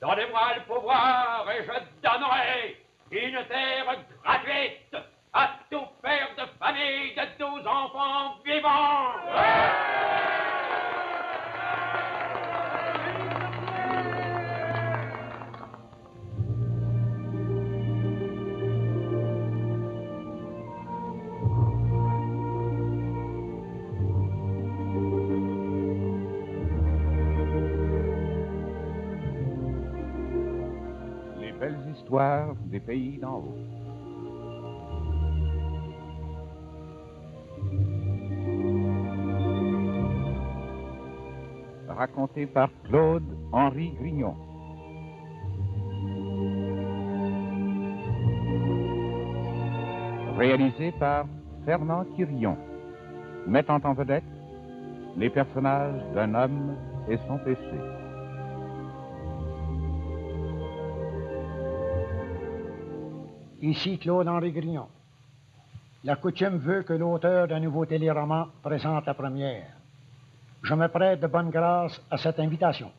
Donnez-moi le pouvoir et je donnerai une terre gratuite à tout père de famille de 12 enfants vivants. Les belles histoires des pays d'en haut. Raconté par Claude-Henri Grignon. Réalisé par Fernand Quirion. Mettant en vedette les personnages d'un homme et son péché. Ici Claude-Henri Grignon. La coutume veut que l'auteur d'un nouveau téléroman présente la première. Je me prête de bonne grâce à cette invitation.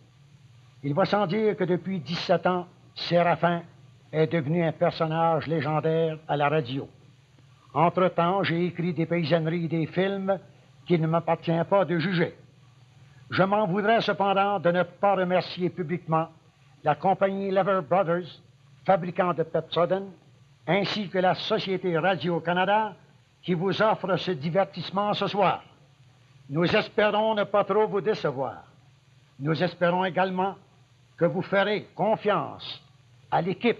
Il va sans dire que depuis 17 ans, Séraphin est devenu un personnage légendaire à la radio. Entre-temps, j'ai écrit des paysanneries et des films qu'il ne m'appartient pas de juger. Je m'en voudrais cependant de ne pas remercier publiquement la compagnie Lever Brothers, fabricant de Pepsodent, ainsi que la Société Radio-Canada qui vous offre ce divertissement ce soir. Nous espérons ne pas trop vous décevoir. Nous espérons également que vous ferez confiance à l'équipe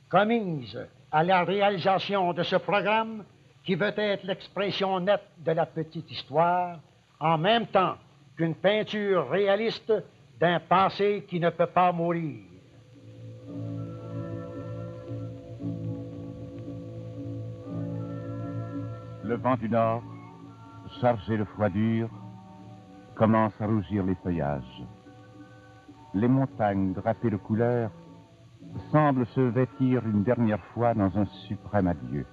commise à la réalisation de ce programme qui veut être l'expression nette de la petite histoire, en même temps qu'une peinture réaliste d'un passé qui ne peut pas mourir. Le vent du nord, chargé de froid dur, commence à rougir les feuillages. Les montagnes drapées de couleurs semblent se vêtir une dernière fois dans un suprême adieu.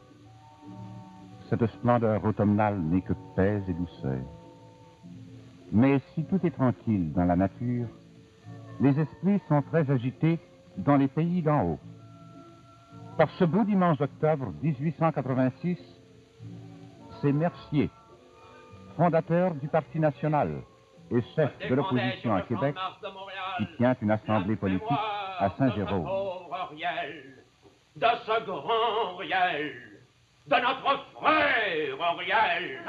Cette splendeur automnale n'est que paix et douceur. Mais si tout est tranquille dans la nature, les esprits sont très agités dans les pays d'en haut. Par ce beau dimanche d'octobre 1886, c'est Mercier, fondateur du Parti national et chef de l'opposition à Québec, qui tient une assemblée politique à Saint-Jérôme. De ce grand Riel, de notre frère Riel.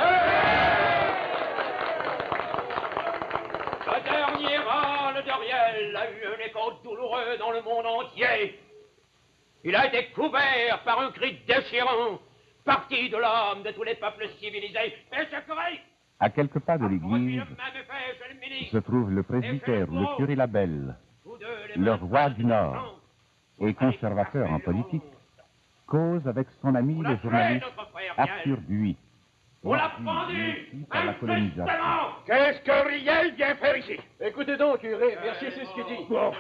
Le dernier râle de Riel a eu un écho douloureux dans le monde entier. Il a été couvert par un cri déchirant, parti de l'âme de tous les peuples civilisés et secrets. À quelques pas de l'église se trouve le presbytère où le curé Labelle, le roi du Nord et conservateur en politique, cause avec son ami le journaliste Arthur Buis. On l'a pendu par la colonisation. Qu'est-ce que Riel vient faire ici? Écoutez donc, curé, Mercier, c'est ce qu'il dit. Bon.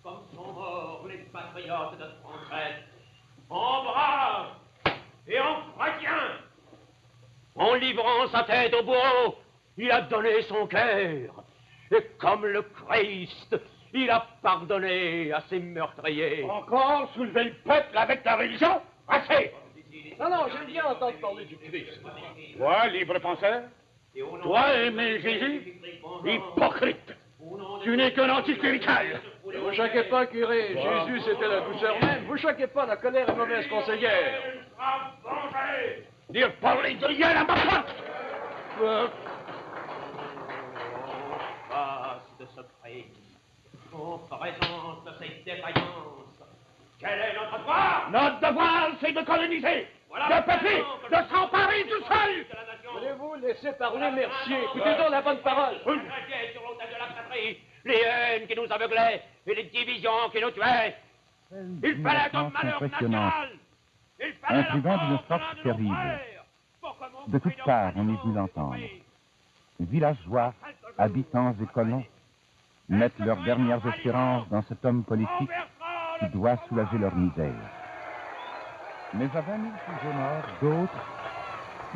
Comme sont morts les patriotes de français, en braves et en chrétiens. En livrant sa tête au bourreau, il a donné son cœur. Et comme le Christ, il a pardonné à ses meurtriers. Encore soulever le peuple avec ta religion? Assez! Non, j'aime bien entendre parler du Christ. Toi, libre penseur? Toi, aimer Jésus? Hypocrite! Tu n'es qu'un anticlérical! Ne vous choquez pas, curé. Jésus, c'était la douceur même. Vous choquez pas, la colère est mauvaise conseillère. Dire parler de rien à ma place! Face de ce crime, en présence de ces défaillances, quel est notre devoir? Notre devoir, c'est de coloniser, de peuple, de s'emparer du sol! Voulez-vous laisser parler Mercier? Écoutez donc la bonne parole. Sur l'autel de la patrie, les haines qui nous aveuglaient et les divisions qui nous tuaient. Il fallait un malheur national. Intrigant d'une force terrible. De toutes parts, on est venu l'entendre. Villageois, habitants et colons mettent leurs dernières espérances dans cet homme politique qui doit soulager leur misère. Mais à 20 000 sujets morts, d'autres,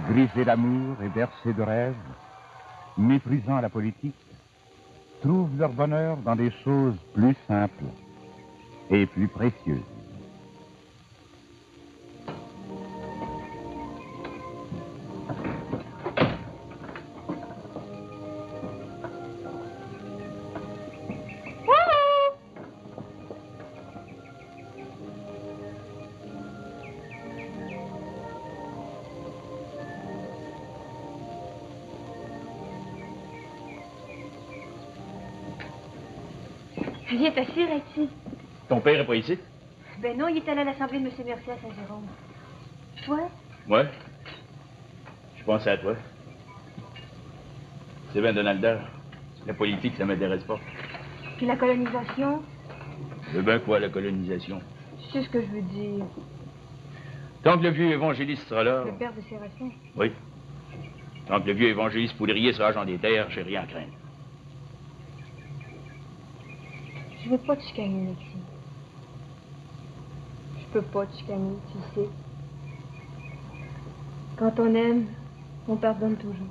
grisés d'amour et bercés de rêves, méprisant la politique, trouvent leur bonheur dans des choses plus simples, et plus précieuses. Viens t'asseoir ici. Ton père est pas ici? Ben non, il est allé à l'assemblée de M. Mercier à Saint-Jérôme. Toi? Ouais. Je pensais à toi. C'est bien, Donalda. La politique, ça m'intéresse pas. Puis la colonisation? C'est bien quoi, la colonisation? Tu sais ce que je veux dire. Tant que le vieux évangéliste sera là... Le père de Séraphin? Oui. Tant que le vieux évangéliste poudrier sera agent des terres, j'ai rien à craindre. Je veux pas te chicaner, Alexis. Je peux pas te chicaner, tu le sais. Quand on aime, on pardonne toujours.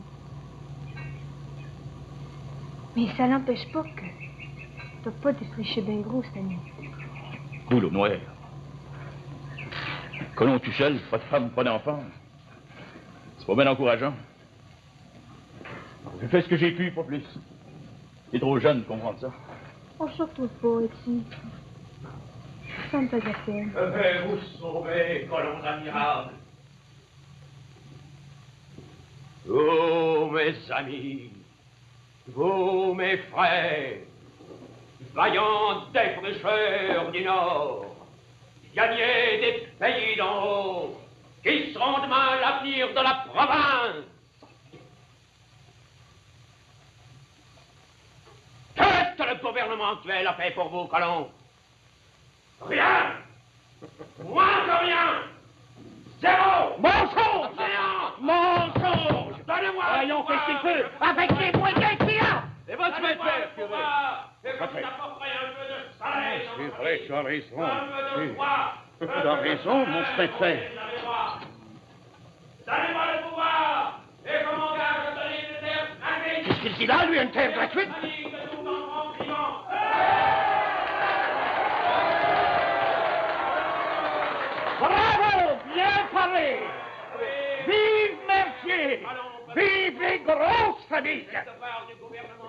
Mais ça n'empêche pas que t'as pas défriché bien gros cette année. Cool au noir. Colon tout seul, pas de femme, pas d'enfant. C'est pas bien encourageant. J'ai fait ce que j'ai pu, pas plus. T'es trop jeune pour comprendre ça. Oh, surtout pas, Alexis. Ça me fait de la peine. Je vais vous sauver, colons admirables. Vous, mes amis, vous, mes frères, vaillants défricheurs du Nord, gagnez des pays d'en haut, qui seront demain l'avenir de la province. Qu'est-ce que le gouvernement actuel a fait pour vous, colons? Rien! Moins que rien! Zéro! Mensonge! Rien! Mensonge! Donnez-moi! Voyons qu'est-ce qu'il peut avec les moyens qu'il a! Et votre faire, curé? Et vous apporterez un peu de soleil dans C'est votre vrai, vie. tu as raison. Un peu de foi. Tu as raison, mon spectre. Donnez-moi le pouvoir! Et comme gage de donner une terre gratuite! Qu'est-ce qu'il dit là, lui, une terre gratuite? Famille de tout enfant vivant! Bravo! Bien parlé! Vive Mercier! Vive les grosses familles!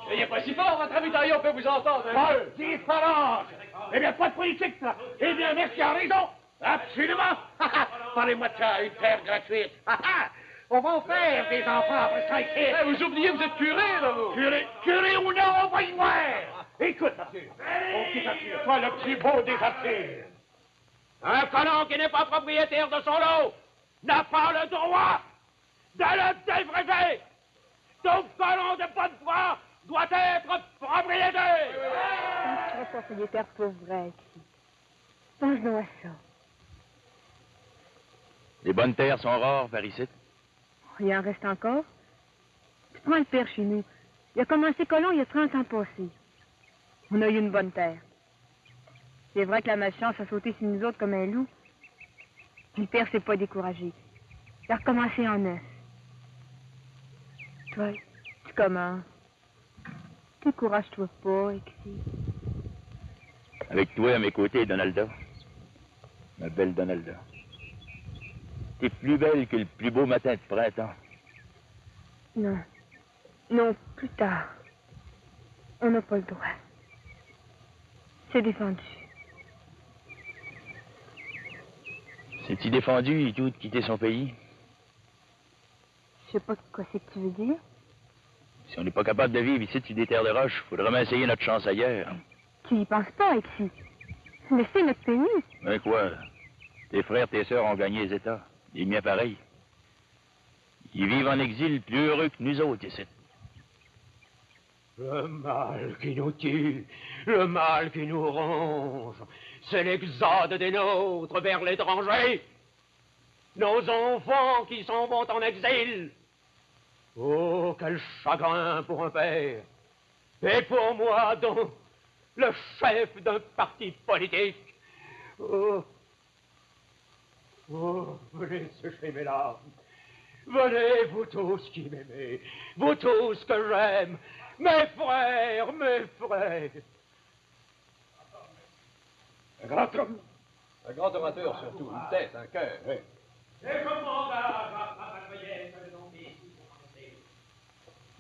Soyez pas si fort, votre ami Taillon peut vous entendre. Paul, différence! Eh bien, pas de politique, ça! Eh bien, Mercier a raison! Absolument! Parlez-moi de ça, une terre gratuite! On va en faire des enfants après ça, ici! Vous oubliez, vous êtes curé, là, vous. Curé ou non, on va y voir! Écoute, Arthur, mon petit Arthur, toi, le plus beau des Arthurs! Un colon qui n'est pas propriétaire de son lot n'a pas le droit de le défricher. Tout colon de bonne foi doit être propriétaire. Je serai propriétaire pour vrai, Alexis. Pense-nous à ça. Les bonnes terres sont rares par ici. Il en reste encore. Tu prends le père chez nous. Il a commencé colon il y a 30 ans passés. On a eu une bonne terre. C'est vrai que la malchance a sauté sur nous autres comme un loup. Le père s'est pas découragé. Il a recommencé en neuf. Toi, tu commences. Décourage-toi pas, Alexis. Avec toi à mes côtés, Donalda. Ma belle Donalda. T'es plus belle que le plus beau matin de printemps. Non. Non, plus tard. On n'a pas le droit. C'est défendu. C'est-tu défendu, et tout, de quitter son pays? Je sais pas quoi c'est que tu veux dire. Si on n'est pas capable de vivre ici sur des terres de roche, faudra même essayer notre chance ailleurs. Tu y penses pas, Alexis. Laissez notre pays. Mais quoi? Tes frères, tes sœurs ont gagné les États. Les miens pareils. Ils vivent en exil plus heureux que nous autres ici. Le mal qui nous tue, le mal qui nous ronge, c'est l'exode des nôtres vers l'étranger. Nos enfants qui s'en vont en exil. Oh, quel chagrin pour un père. Et pour moi, donc, le chef d'un parti politique. Oh, oh, venez sécher mes larmes. Venez, vous tous qui m'aimez, vous tous que j'aime, mes frères, mes frères. Un grand homme. Un grand orateur, surtout. Une tête, un cœur. Oui. Et comment ma patriote de ton fils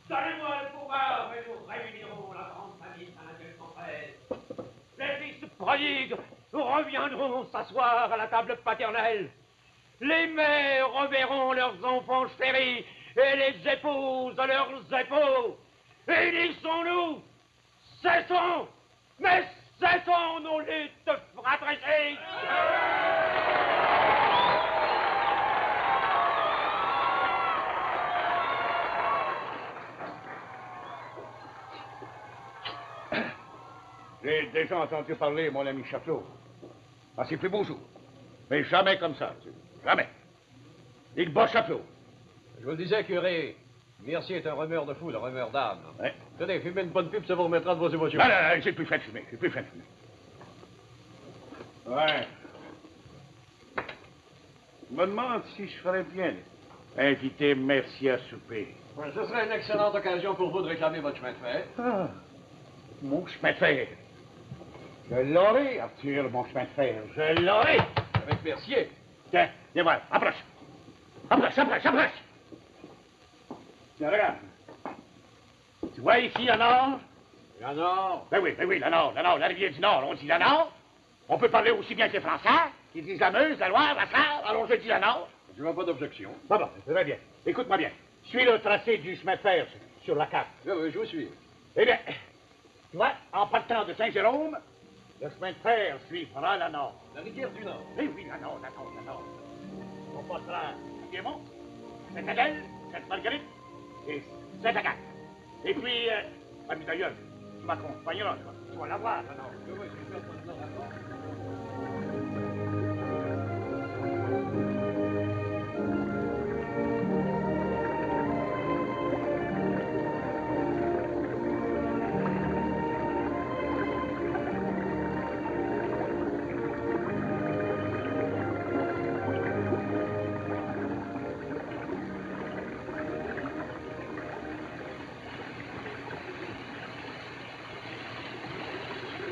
donnez-moi le pouvoir et nous réunirons la grande famille Saint-Dieu-Française. Les fils prodigues reviendront s'asseoir à la table paternelle. Les mères reverront leurs enfants chéris et les épouses leurs époux. Et unissons-nous, cessons, mais cessons nos luttes fratricides. J'ai déjà entendu parler, mon ami Château. À ses plus beaux jours. Mais jamais comme ça, tu sais. Jamais. Il bat Château. Je vous le disais, curé, Mercier est un rumeur de foule, un rumeur d'âme. Ouais. Tenez, fumez une bonne pipe, ça vous remettra de vos émotions. Non, non, non, j'ai plus fait de fumer. J'ai plus fait de fumer. Ouais. Je me demande si je ferais bien inviter Mercier à souper. Ouais, ce serait une excellente occasion pour vous de réclamer votre chemin de fer. Ah, mon chemin de fer. Je l'aurai, Arthur, mon chemin de fer. Je l'aurai. Avec Mercier. Tiens, viens voir. Approche. Approche, approche, approche. Tiens, regarde. Tu vois ici la Nord? La Nord. Ben oui, la Nord, la rivière du Nord. On dit la Nord. On peut parler aussi bien que les Français. Ils disent la Meuse, la Loire, la Sarre. Alors je dis la Nord. Je vois pas d'objection. Bon, très bien. Écoute-moi bien. Suis le tracé du chemin de fer sur la carte. Oui, je vous suis. Eh bien, tu vois, en partant de Saint-Jérôme, le chemin de fer suivra la Nord. La rivière du Nord. Eh oui, la Nord. On passera à Piémont, Sainte-Adèle, Sainte-Marguerite et Sainte-Agathe. Et puis, ami d'ailleurs, tu m'accompagneras, tu vas la voir, la Nord.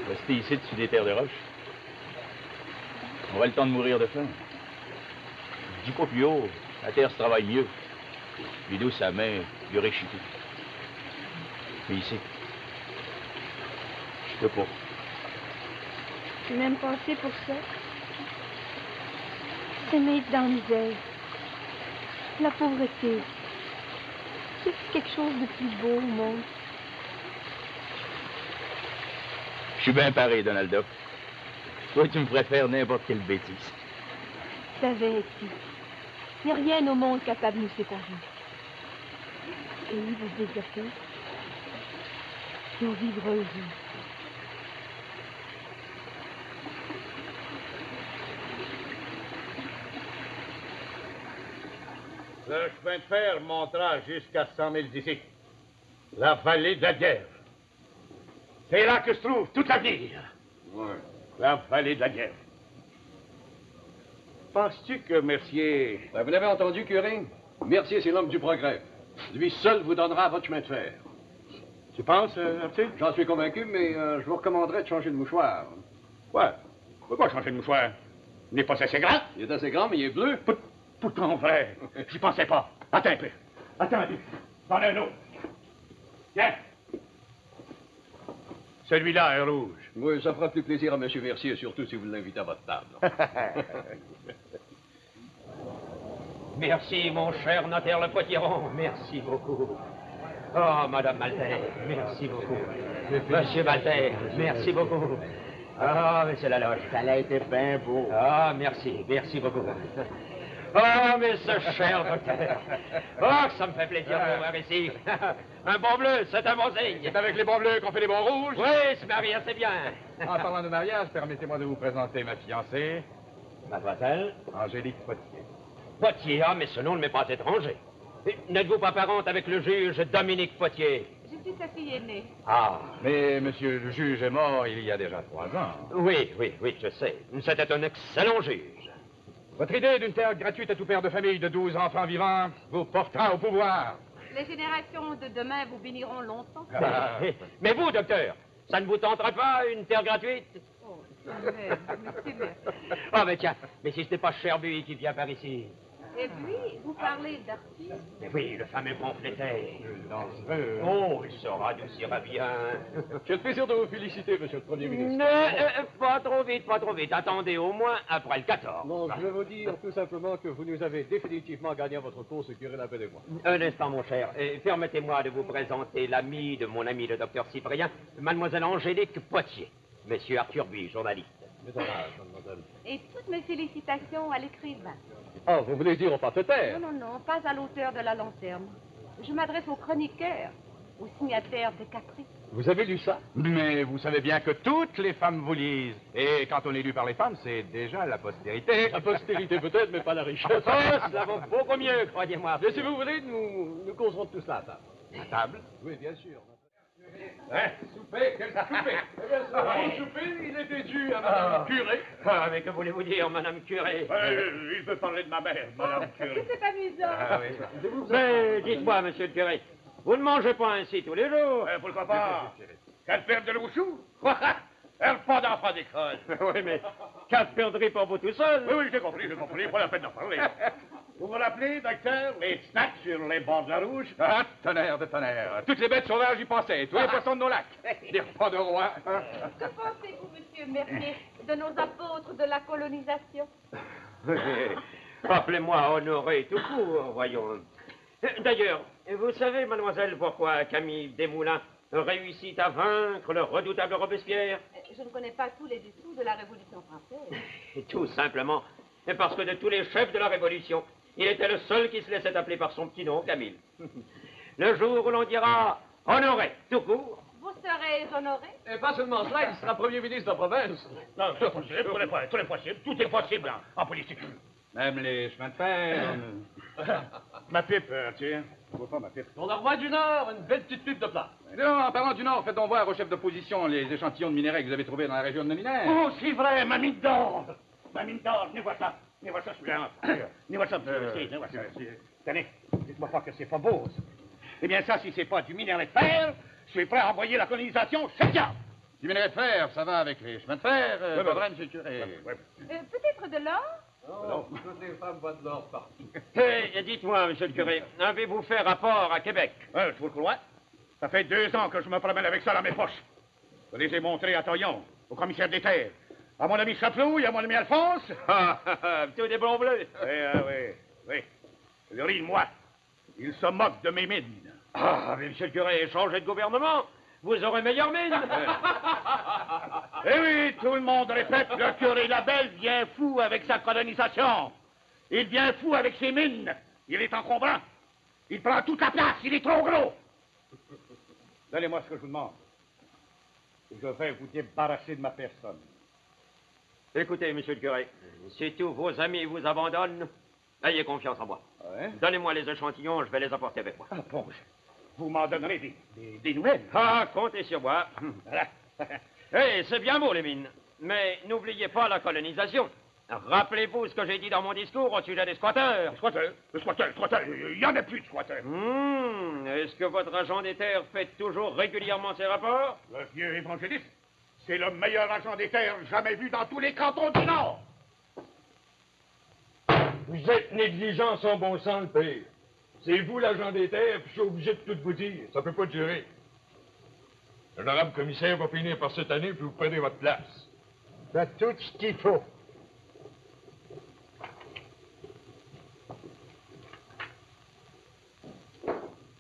Rester ici dessus des terres de roche. On aura le temps de mourir de faim. Je dis pas plus haut, la terre se travaille mieux. Plus douce à main, plus riche et tout. Mais ici, je peux pas. J'ai même pensé pour ça. S'aimer dans la misère. La pauvreté. C'est quelque chose de plus beau au monde. Je suis bien pareil, Donaldo. Toi, tu me ferais faire n'importe quelle bêtise. Je savais, tu. Il n'y a rien au monde capable de nous séparer. Et il va se développer. Et on vivra heureux. Le chemin de fer montera jusqu'à 100 000 d'ici. La vallée de la Bièvre. C'est là que se trouve toute l'avenir. Ouais. La vallée de la Bièvre. Penses-tu que Mercier... Ben, vous l'avez entendu, curé? Mercier, c'est l'homme du progrès. Lui seul vous donnera votre chemin de fer. Tu penses, Arthur? J'en suis convaincu, mais je vous recommanderais de changer de mouchoir. Ouais. Pourquoi changer de mouchoir? Il n'est pas assez grand? Il est assez grand, mais il est bleu. Pourtant, vrai. J'y pensais pas. Attends un peu. Attends un peu. J'en ai un autre. Tiens. Celui-là est rouge. Oui, ça fera plus plaisir à M. Mercier, surtout si vous l'invitez à votre table. Merci, mon cher notaire Le Potiron. Merci beaucoup. Oh, Madame Maltais, merci beaucoup. Monsieur Maltais, merci beaucoup. Ah, Monsieur Laloche. Ça a été bien beau. Ah, merci beaucoup. Ah, mais ce cher docteur. Oh, que ça me fait plaisir de vous voir ici. Un bon bleu, c'est un bon signe. C'est avec les bons bleus qu'on fait les bons rouges. Oui, se marie assez bien. En parlant de mariage, permettez-moi de vous présenter ma fiancée, Mademoiselle Angélique Potier. Potier, ah, mais ce nom ne m'est pas étranger. N'êtes-vous pas parente avec le juge Dominique Potier? Je suis sa fille aînée. Ah, Mais monsieur le juge est mort il y a déjà 3 ans. oui, je sais. C'était un excellent juge. Votre idée d'une terre gratuite à tout père de famille de 12 enfants vivants vous portera au pouvoir. Les générations de demain vous béniront longtemps. Mais vous, docteur, ça ne vous tenterait pas une terre gratuite? Oh, Oh, mais tiens, mais si ce n'est pas Cherbury qui vient par ici. Et puis, vous parlez d'artiste? Mais oui, le fameux pamphlétaire. Oh, il se radoucira bien. J'ai le plaisir de vous féliciter, monsieur le Premier ministre. Mais pas trop vite, pas trop vite. Attendez au moins après le 14. Non, je vais vous dire tout simplement que vous nous avez définitivement gagné votre course, curé Labbé et moi. Un instant, mon cher. Permettez-moi de vous présenter l'ami de mon ami le docteur Cyprien, mademoiselle Angélique Potier. Monsieur Arthur Buis, journaliste. Mademoiselle. Et toutes mes félicitations à l'écrivain. Oh, vous voulez dire au pamphlétaire? Non, non, non, pas à l'auteur de La Lanterne. Je m'adresse aux chroniqueurs, aux signataires des Caprices. Vous avez lu ça? Mais vous savez bien que toutes les femmes vous lisent. Et quand on est lu par les femmes, c'est déjà la postérité. La postérité peut-être, mais pas la richesse. Oh, cela vaut beaucoup mieux, croyez-moi. Mais si vous voulez, nous causerons de tout cela à table. À table? Oui, bien sûr. Hein? Souper? Quel souper? Eh bien, ce souper, il était dû à madame curé. Ah, mais que voulez-vous dire, madame curé? Il veut parler de ma mère, madame curé. C'est amusant. Ah oui. Mais dites-moi, monsieur le curé, vous ne mangez pas ainsi tous les jours? Pourquoi pas? Qu'elle perde de l'ouchou? Elle pas d'enfant d'école. Oui, mais quelle perdrix pour vous tout seul? Oui, j'ai compris, pas la peine d'en parler. Vous me rappelez, docteur, les snacks sur les bords de la rouge? Ah, tonnerre de tonnerre. Toutes les bêtes sauvages y pensaient, tous les poissons de nos lacs. Des repas de roi. Que pensez-vous, monsieur Mercier, de nos apôtres de la colonisation? Appelez-moi Honoré tout court, voyons. D'ailleurs, vous savez, mademoiselle, pourquoi Camille Desmoulins réussit à vaincre le redoutable Robespierre? Je ne connais pas tous les dessous de la Révolution française. Tout simplement parce que de tous les chefs de la Révolution, il était le seul qui se laissait appeler par son petit nom, Camille. Le jour où l'on dira Honoré, tout court. Vous serez honoré? Et pas seulement cela, il sera Premier ministre de la province. Non, c'est possible, tout est possible, tout est possible en politique. Même les chemins de fer. Ma pipe, tiens. Je vois pas ma pipe. Pour le roi du Nord, une belle petite pipe de plat. Non, en parlant du Nord, faites donc voir au chef d'opposition les échantillons de minerais que vous avez trouvés dans la région de Nominaire. Oh, c'est vrai, ma mine d'or. Ma mine d'or, venez voir ça. Venez voir ça, celui-là. Venez voir ça, venez voir ça. Tenez, dites-moi pas que c'est pas beau, ça. Eh bien, ça, si c'est pas du minerai de fer, je suis prêt à envoyer la colonisation chez bien. Du minerai de fer, ça va avec les chemins de fer, pas vrai, monsieur le curé. Peut-être de l'or? Non, toutes les femmes voient de l'or partout. Dites-moi, monsieur le curé, avez-vous fait rapport à Québec? Je vous le crois. Ça fait 2 ans que je me promène avec ça dans mes poches. Je les ai montrés à Toyon, au commissaire des terres, à mon ami Chapelou et à mon ami Alphonse. Tout des blonds bleus. Oui. Ils rient de moi. Ils se moquent de mes mines. Ah, mais monsieur le curé, changez de gouvernement. Vous aurez meilleure mine. Eh oui, tout le monde répète, le curé Labelle vient fou avec sa colonisation. Il vient fou avec ses mines. Il est encombrant. Il prend toute la place. Il est trop gros. Donnez-moi ce que je vous demande. Je vais vous débarrasser de ma personne. Écoutez, monsieur le curé, si tous vos amis vous abandonnent, ayez confiance en moi. Ouais. Donnez-moi les échantillons, je vais les apporter avec moi. Ah bon, vous m'en donnerez des nouvelles. Ah, comptez sur moi. C'est bien beau, les mines. Mais n'oubliez pas la colonisation. Rappelez-vous ce que j'ai dit dans mon discours au sujet des squatteurs. Le squatteur, il n'y en a plus de squatteurs. Est-ce que votre agent des terres fait toujours régulièrement ses rapports? Le vieux évangéliste, c'est le meilleur agent des terres jamais vu dans tous les cantons du Nord. Vous êtes négligent sans bon sens, le père. C'est vous l'agent des terres, puis je suis obligé de tout vous dire. Ça peut pas durer. L'honorable commissaire va finir par cette année, puis vous prenez votre place. Faites tout ce qu'il faut.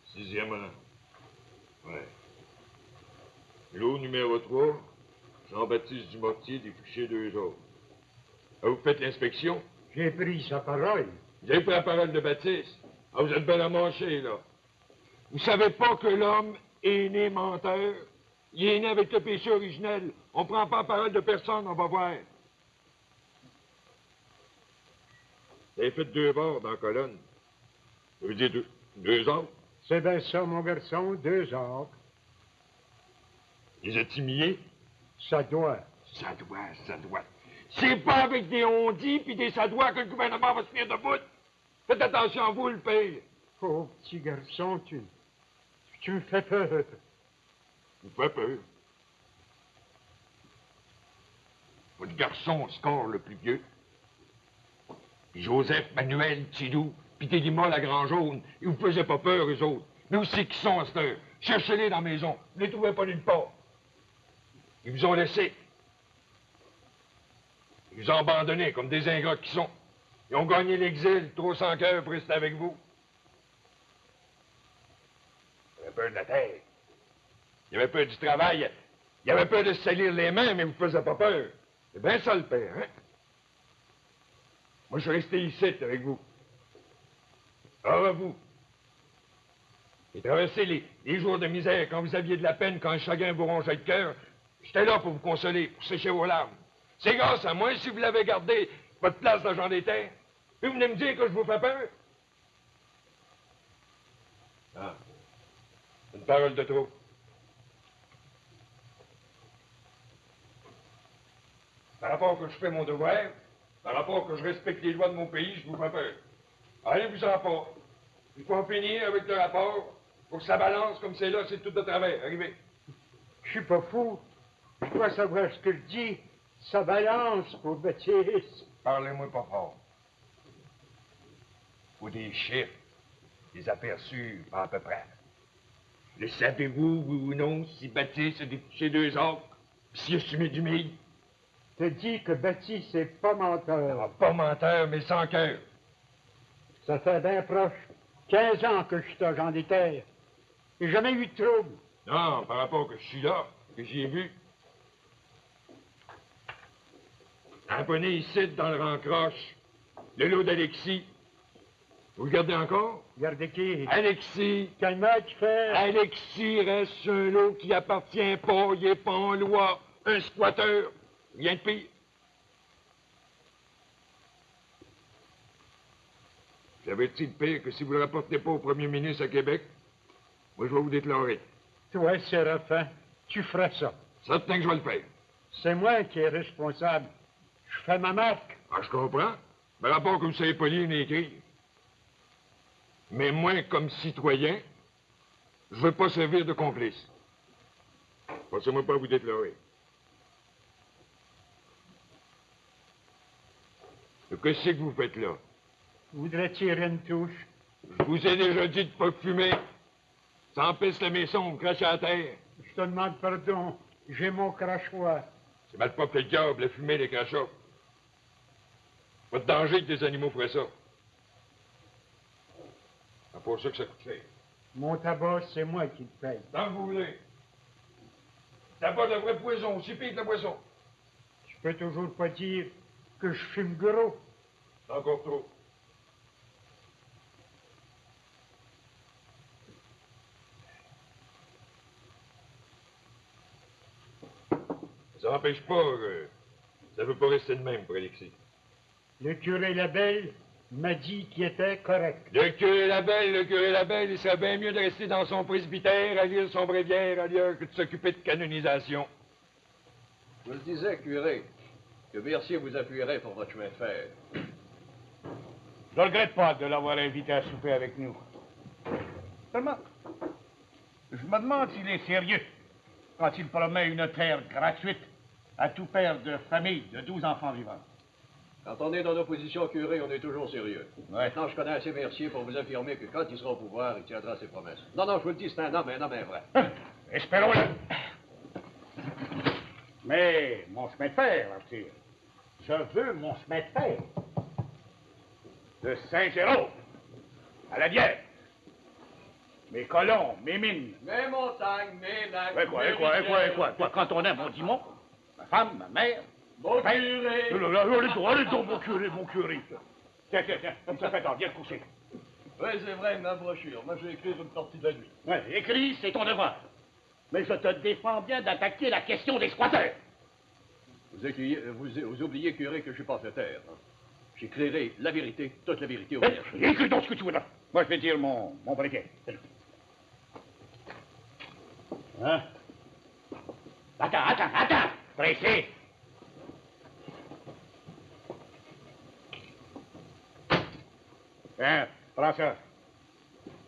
Sixièmement. Ouais. Lot numéro 3, Jean-Baptiste Dumortier, défriché 2 autres. Ah, vous faites l'inspection? J'ai pris sa parole. Vous avez pris la parole de Baptiste? Ah, vous êtes bien à manger, là. Vous savez pas que l'homme est né menteur? Il est né avec le péché originel. On prend pas la parole de personne, on va voir. Vous avez fait 2 bords dans la colonne. Ça veut dire 2 autres? C'est bien ça, mon garçon, 2 heures. Les a-t-il millés? Ça doit. Ça doit. C'est pas avec des on-dit puis des ça doit que le gouvernement va se tenir debout. Faites attention à vous, le père. Oh, petit garçon, tu me fais peur. Vous faites peur. votre garçon score le plus vieux. Puis Joseph, Manuel, Tidou, puis Tédima, la Grand-Jaune, ils vous faisaient pas peur, eux autres. Mais où c'est qu'ils sont à cette heure? Cherchez-les dans la maison. Vous les trouvez pas nulle part. Ils vous ont laissé. Ils vous ont abandonné comme des ingrats qui sont. Ils ont gagné l'exil, trop sans cœur pour rester avec vous. Il y avait peur de la terre. Il y avait peur du travail. Il y avait peur de se salir les mains, mais vous ne faisiez pas peur. C'est bien ça, le père, hein? Moi, je suis resté ici avec vous. Alors, vous. J'ai traversé les jours de misère quand vous aviez de la peine, quand le chagrin vous rongeait le cœur. J'étais là pour vous consoler, pour sécher vos larmes. C'est grâce à moi si vous l'avez gardé, votre place d'agent des terres. Puis vous venez me dire que je vous fais peur? Ah. Une parole de trop. Par rapport que je fais mon devoir, par rapport que je respecte les lois de mon pays, je vous fais peur. Allez-vous-en pas. Il faut en finir avec le rapport. Pour que ça balance comme c'est là, c'est tout de travers. Arrivez. Je suis pas fou. Je dois savoir ce que je dis. Ça balance pour Baptiste. Parlez-moi pas fort. Faut des chiffres, des aperçus, pas à peu près. Le savez-vous, oui ou non, si Baptiste a découché 2 acres, puis s'il a fumé du mille? Te dis que Baptiste, c'est pas menteur. Ah, pas menteur, mais sans cœur. Ça fait bien proche 15 ans que je suis agent des terres. J'ai jamais eu de trouble. Non, par rapport que je suis là, que j'y ai vu. Abonné ici, dans le rancroche, le lot d'Alexis. Vous le gardez encore? Regardez qui? Alexis. Quel mal tu fais? Alexis reste un lot qui appartient pas, il est pas en loi. Un squatteur. Rien de pire. J'avertis de pire que si vous ne le rapportez pas au premier ministre à Québec, moi, je vais vous déclarer. Toi, Séraphin, tu ferais ça. Certain que je vais le faire. C'est moi qui est responsable. Je fais ma marque. Ah, je comprends. Mais rapport que vous savez pas lire ni écrire. Mais moi, comme citoyen, je ne veux pas servir de complice. Passez-moi pas à vous déclarer. Qu'est-ce que vous faites là? Je voudrais tirer une touche. Je vous ai déjà dit de pas fumer. Ça empêche la maison, vous crachez à terre. Je te demande pardon. J'ai mon crachoir. C'est mal pas que le diable, la fumée, les crachats. Pas de danger que des animaux feraient ça. C'est pour ça que ça coûte cher. Mon tabac, c'est moi qui le paye. Tant que vous voulez. Tabac de vrai poison, aussi pire que le poison. Je peux toujours pas dire que je fume gros. C'est encore trop. Ça n'empêche pas que ça ne veut pas rester de même pour Alexis. Le curé Labelle m'a dit qu'il était correct. Le curé Labelle, il serait bien mieux de rester dans son presbytère à lire son bréviaire ailleurs que de s'occuper de canonisation. Je le disais, curé, que Mercier vous appuierait pour votre chemin de fer. Je ne regrette pas de l'avoir invité à souper avec nous. Seulement, je me demande s'il est sérieux quand il promet une terre gratuite à tout père de famille de 12 enfants vivants. Quand on est dans l'opposition, curé, on est toujours sérieux. Ouais. Maintenant, je connais assez Mercier pour vous affirmer que quand il sera au pouvoir, il tiendra ses promesses. Non, non, je vous le dis, c'est un homme vrai. Espérons-le. Mais mon chemin de fer, Arthur, je veux mon chemin de fer. De Saint-Jérôme à la bière. Mes colons, mes mines. Mes montagnes, mes lacs. Quoi? Quand on aime, on dit mon. Ma femme, ma mère. Mon curé. Allez donc, mon curé. Tiens, comme ça fait, attends, viens te coucher. Oui, c'est vrai, ma brochure. Moi, je vais écrire une partie de la nuit. Ouais, écris, c'est ton devoir. Mais je te défends bien d'attaquer la question des squatteurs. Vous oubliez, curé, que je ne suis pas fait taire. Hein. J'écrirai la vérité, toute la vérité au vierge. Écris donc ce que tu voudras. Moi, je vais dire mon briquet. Hein? Attends. Pressé. Hein, prends ça.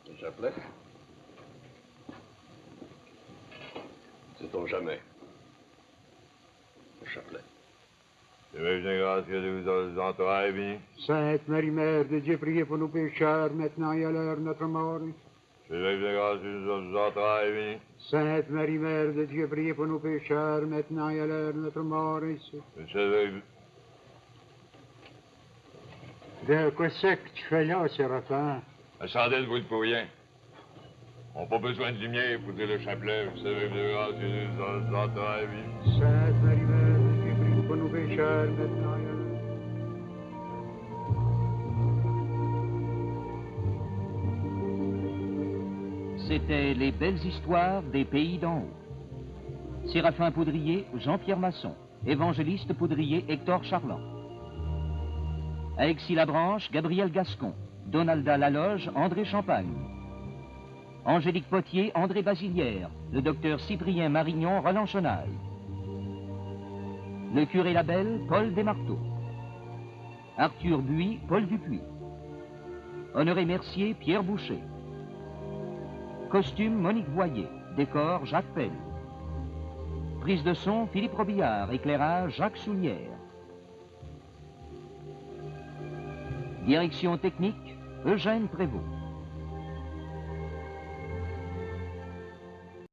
Le chapelet. Sait-on jamais. Le chapelet. Veuillez grâce que vous entrailles bénis. Sainte Marie, Mère de Dieu, priez pour nos pécheurs, maintenant et à l'heure de notre mort. Veuillez grâce que vous entrailles bénis. Sainte Marie, Mère de Dieu, priez pour nos pécheurs, maintenant et à l'heure de notre mort. De quoi c'est que tu fais là, Séraphin? La chandelle brûle pour rien. On n'a pas besoin de lumière pour dire le chapelet. Vous savez, de grâce que vous entrailles bénis. Sainte Marie, Mère de Dieu, priez pour nos pécheurs, maintenant et à l'heure. C'était les belles histoires des pays d'en haut. Séraphin Poudrier, Jean-Pierre Masson. Évangéliste Poudrier, Hector Charland. À Aix-Labranche, Gabriel Gascon. Donalda Laloge, André Champagne. Angélique Potier, André Basilière. Le docteur Cyprien Marignon, Roland Chenaille. Le curé Labelle, Paul Desmarteaux. Arthur Buis, Paul Dupuis. Honoré Mercier, Pierre Boucher. Costume, Monique Boyer. Décor, Jacques Pell. Prise de son, Philippe Robillard. Éclairage, Jacques Soulière. Direction technique, Eugène Prévost.